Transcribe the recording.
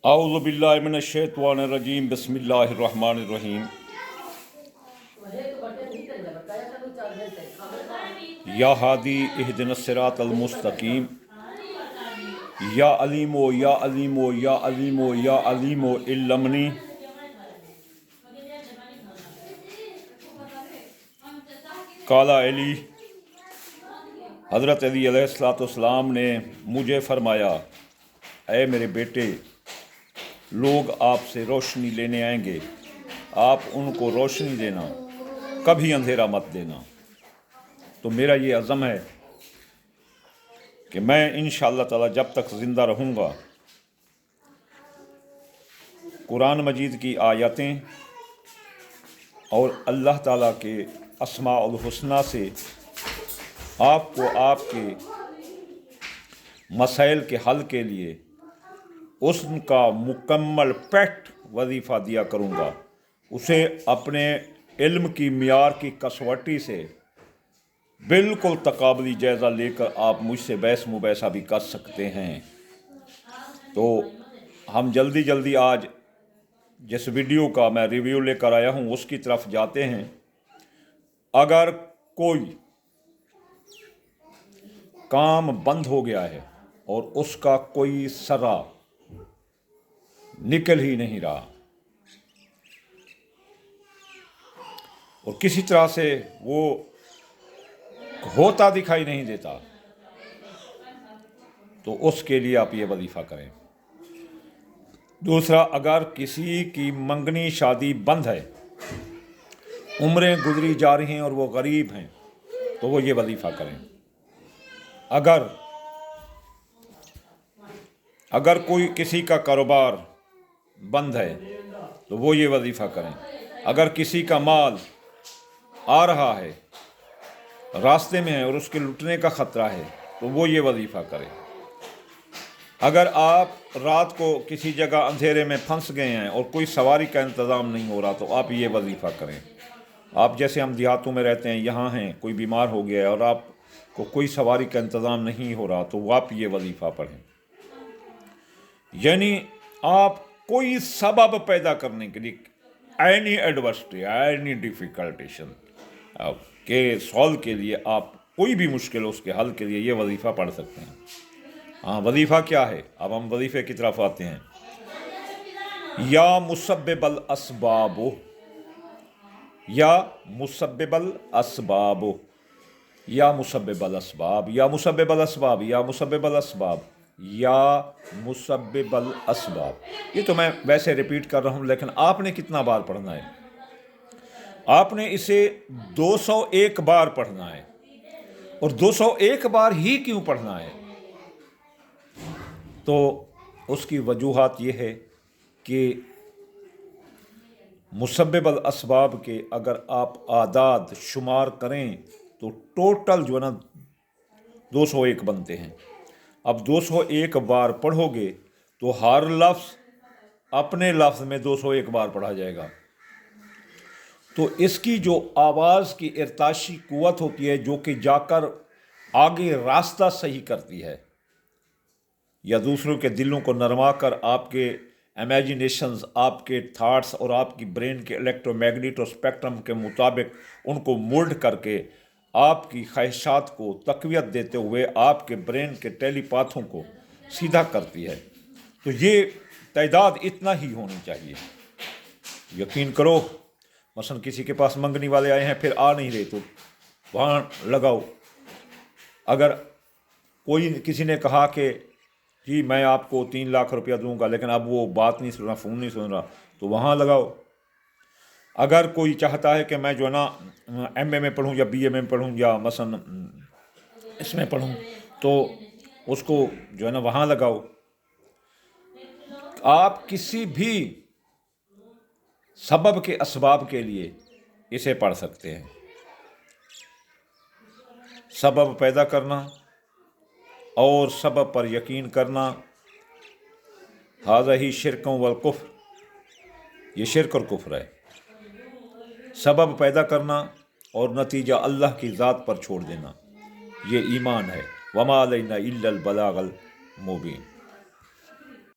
अऊज़ु बिल्लाहि मिनश्शैतानिर्रजीम बिस्मिल्लाहिर्रहमानिर्रहीम। या हादी इहदिनस सिरातल मुस्तकीम। या अलीमो या अलीमो या अलीमो या अलीमो इल्लमनी। काला अली हज़रत अली अलैहिस्सलाम ने मुझे फरमाया, ऐ मेरे बेटे, लोग आपसे रोशनी लेने आएंगे, आप उनको रोशनी देना, कभी अंधेरा मत देना। तो मेरा ये अज़म है कि मैं इंशाअल्लाह ताला जब तक ज़िंदा रहूँगा कुरान मजीद की आयतें और अल्लाह ताला के अस्माउल हुस्ना से आपको आपके मसाइल के हल के लिए उसका मुकम्मल पेट वजीफ़ा दिया करूँगा। उसे अपने इल्म की मियार की कसवटी से बिल्कुल तकाबली जायज़ा लेकर आप मुझसे बहस मुबैसा भी कर सकते हैं। तो हम जल्दी जल्दी आज जिस वीडियो का मैं रिव्यू लेकर आया हूँ उसकी तरफ जाते हैं। अगर कोई काम बंद हो गया है और उसका कोई सरा निकल ही नहीं रहा और किसी तरह से वो होता दिखाई नहीं देता, तो उसके लिए आप ये वजीफ़ा करें। दूसरा, अगर किसी की मंगनी शादी बंद है, उम्रें गुजरी जा रही हैं और वो गरीब हैं, तो वो ये वजीफ़ा करें। अगर कोई किसी का कारोबार बंद है तो वो ये वजीफ़ा करें। अगर किसी का माल आ रहा है, रास्ते में है और उसके लुटने का ख़तरा है, तो वो ये वजीफ़ा करें। अगर आप रात को किसी जगह अंधेरे में फंस गए हैं और कोई सवारी का इंतज़ाम नहीं हो रहा, तो आप ये वजीफ़ा करें। आप जैसे हम देहातों में रहते हैं, यहाँ हैं, कोई बीमार हो गया है और आपको कोई सवारी का इंतज़ाम नहीं हो रहा, तो आप ये वजीफ़ा पढ़ें। यानी आप कोई सबब पैदा करने के लिए एनी एडवर्सिटी, एनी डिफ़िकल्टेशन के सॉल्व के लिए, आप कोई भी मुश्किल हो उसके हल के लिए ये वजीफ़ा पढ़ सकते हैं। हाँ, वजीफ़ा क्या है? अब हम वजीफ़े की तरफ आते हैं। या मुसब्बिबल असबाब, या मुसब्बिबल असबाब, या मुसब्बिबल असबाब, या मुसब्बिबल असबाब, या मुसब्बिबल असबाब, या मुसब्बिबल असबाब। ये तो मैं वैसे रिपीट कर रहा हूँ, लेकिन आपने कितना बार पढ़ना है? आपने इसे 201 बार पढ़ना है। और 201 बार ही क्यों पढ़ना है? तो उसकी वजूहात ये है कि मुसब्बिबल असबाब के अगर आप आदाद शुमार करें तो टोटल जो है ना 201 बनते हैं। अब 201 बार पढ़ोगे तो हर लफ्ज़ अपने लफ्ज़ में 201 बार पढ़ा जाएगा। तो इसकी जो आवाज़ की इर्ताशी कुव्वत होती है, जो कि जाकर आगे रास्ता सही करती है या दूसरों के दिलों को नरमा कर आपके इमेजिनेशंस, आपके थाट्स और आपकी ब्रेन के इलेक्ट्रोमैग्नेटो स्पेक्ट्रम के मुताबिक उनको मोल्ड करके आपकी ख्वाहिशात को तक़वियत देते हुए आपके ब्रेन के टेलीपाथों को सीधा करती है। तो ये तादाद इतना ही होनी चाहिए। यकीन करो, मसलन किसी के पास मंगनी वाले आए हैं, फिर आ नहीं रहे, तो वहाँ लगाओ। अगर किसी ने कहा कि जी मैं आपको 3 लाख रुपया दूंगा, लेकिन अब वो बात नहीं सुन रहा, फ़ोन नहीं सुन रहा, तो वहाँ लगाओ। अगर कोई चाहता है कि मैं जो है ना MA में पढ़ूँ या BA में पढ़ूँ या मसलन इसमें पढ़ूँ, तो उसको जो है ना वहाँ लगाओ। आप किसी भी सबब के असबाब के लिए इसे पढ़ सकते हैं। सबब पैदा करना और सबब पर यकीन करना, हाज़ा ही शिरकों वल कुफ्र, ये शिरक और कुफ्र है। सबब पैदा करना और नतीजा अल्लाह की ज़ात पर छोड़ देना, ये ईमान है। वमा अलैना इल्लल बलागल मुबीन।